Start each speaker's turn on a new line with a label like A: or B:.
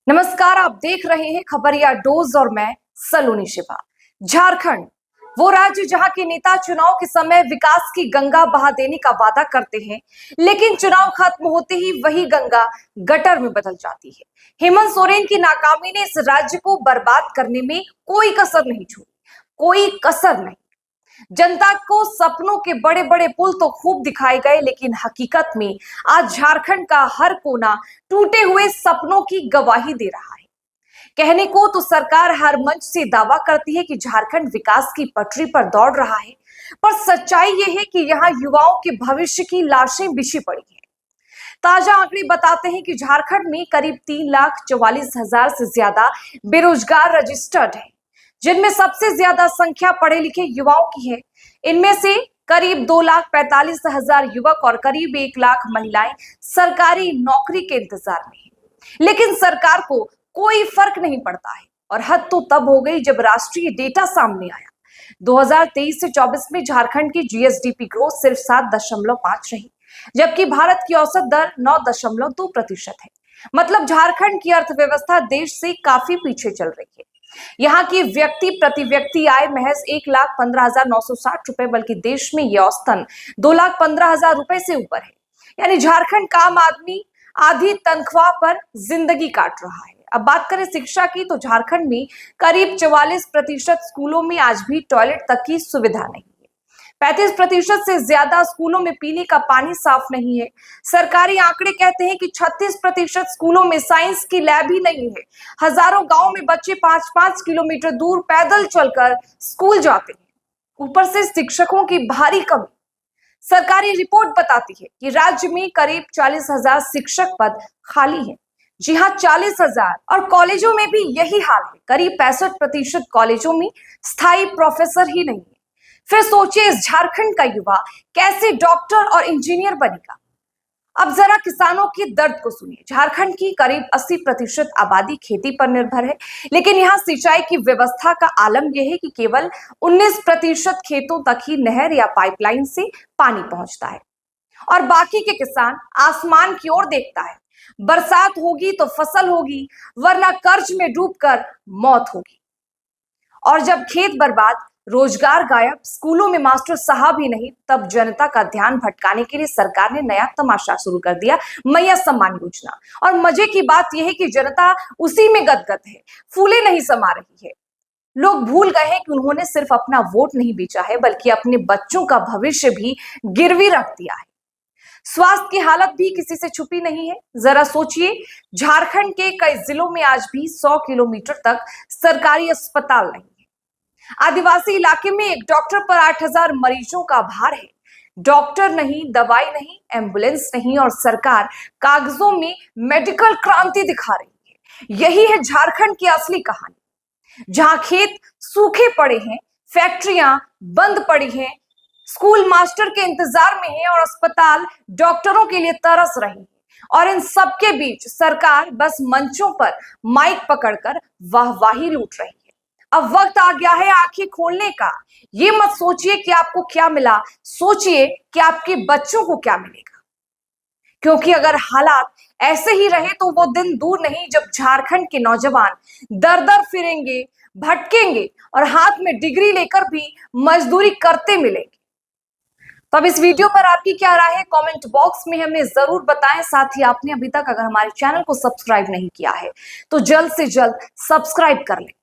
A: नमस्कार, आप देख रहे हैं खबरिया डोज और मैं सलोनी शिवा। झारखंड वो राज्य जहां के नेता चुनाव के समय विकास की गंगा बहा देने का वादा करते हैं, लेकिन चुनाव खत्म होते ही वही गंगा गटर में बदल जाती है। हेमंत सोरेन की नाकामी ने इस राज्य को बर्बाद करने में कोई कसर नहीं छोड़ी, कोई कसर नहीं। जनता को सपनों के बड़े बड़े पुल तो खूब दिखाए गए, लेकिन हकीकत में आज झारखंड का हर कोना टूटे हुए सपनों की गवाही दे रहा है। कहने को तो सरकार हर मंच से दावा करती है कि झारखंड विकास की पटरी पर दौड़ रहा है, पर सच्चाई यह है कि यहाँ युवाओं के भविष्य की लाशें बिछी पड़ी हैं। ताजा आंकड़े बताते हैं कि झारखंड में करीब 3,44,000 से ज्यादा बेरोजगार रजिस्टर्ड हैं, जिनमें सबसे ज्यादा संख्या पढ़े लिखे युवाओं की है। इनमें से करीब 2,45,000 युवक और करीब 1 लाख महिलाएं सरकारी नौकरी के इंतजार में हैं। लेकिन सरकार को कोई फर्क नहीं पड़ता है, और हद तो तब हो गई जब राष्ट्रीय डेटा सामने आया। 2023 से 24 में झारखंड की जीएसडीपी ग्रोथ सिर्फ 7.5 रही, जबकि भारत की औसत दर 9.2% है। मतलब झारखंड की अर्थव्यवस्था देश से काफी पीछे चल रही है। यहाँ की व्यक्ति प्रति व्यक्ति आय महज 1,15,960 रुपए, बल्कि देश में यह औसतन 2,15,000 रुपए से ऊपर है। यानी झारखंड का आम आदमी आधी तनख्वाह पर जिंदगी काट रहा है। अब बात करें शिक्षा की, तो झारखंड में करीब 44% स्कूलों में आज भी टॉयलेट तक की सुविधा नहीं है। 35% से ज्यादा स्कूलों में पीने का पानी साफ नहीं है। सरकारी आंकड़े कहते हैं कि 36% स्कूलों में साइंस की लैब ही नहीं है। हजारों गांव में बच्चे 5-5 किलोमीटर दूर पैदल चलकर स्कूल जाते हैं। ऊपर से शिक्षकों की भारी कमी। सरकारी रिपोर्ट बताती है कि राज्य में करीब 40,000 शिक्षक पद खाली हैं। जी हाँ, 40,000। और कॉलेजों में भी यही हाल है। करीब 65% कॉलेजों में स्थायी प्रोफेसर ही नहीं है। फिर सोचिए, इस झारखंड का युवा कैसे डॉक्टर और इंजीनियर बनेगा। अब जरा किसानों के दर्द को सुनिए। झारखंड की करीब 80% आबादी खेती पर निर्भर है, लेकिन यहाँ सिंचाई की व्यवस्था का आलम यह है कि केवल 19% खेतों तक ही नहर या पाइपलाइन से पानी पहुंचता है, और बाकी के किसान आसमान की ओर देखता है। बरसात होगी तो फसल होगी, वरना कर्ज में डूबकर मौत होगी। और जब खेत बर्बाद, रोजगार गायब, स्कूलों में मास्टर साहब ही नहीं, तब जनता का ध्यान भटकाने के लिए सरकार ने नया तमाशा शुरू कर दिया, मैया सम्मान योजना। और मजे की बात यह है कि जनता उसी में गदगद है, फूले नहीं समा रही है। लोग भूल गए हैं कि उन्होंने सिर्फ अपना वोट नहीं बेचा है, बल्कि अपने बच्चों का भविष्य भी गिरवी रख दिया है। स्वास्थ्य की हालत भी किसी से छुपी नहीं है। जरा सोचिए, झारखंड के कई जिलों में आज भी 100 किलोमीटर तक सरकारी अस्पताल नहीं है। आदिवासी इलाके में एक डॉक्टर पर 8,000 मरीजों का भार है। डॉक्टर नहीं, दवाई नहीं, एम्बुलेंस नहीं, और सरकार कागजों में मेडिकल क्रांति दिखा रही है। यही है झारखंड की असली कहानी, जहां खेत सूखे पड़े हैं, फैक्ट्रियां बंद पड़ी हैं, स्कूल मास्टर के इंतजार में है, और अस्पताल डॉक्टरों के लिए तरस रही है। और इन सबके बीच सरकार बस मंचों पर माइक पकड़कर वाहवाही लूट रही है। अब वक्त आ गया है आंखें खोलने का। ये मत सोचिए कि आपको क्या मिला, सोचिए कि आपके बच्चों को क्या मिलेगा। क्योंकि अगर हालात ऐसे ही रहे तो वो दिन दूर नहीं जब झारखंड के नौजवान दर दर फिरेंगे, भटकेंगे, और हाथ में डिग्री लेकर भी मजदूरी करते मिलेंगे। तो अब इस वीडियो पर आपकी क्या राय है, कमेंट बॉक्स में हमें जरूर बताएं। साथ ही आपने अभी तक अगर हमारे चैनल को सब्सक्राइब नहीं किया है तो जल्द से जल्द सब्सक्राइब कर लें।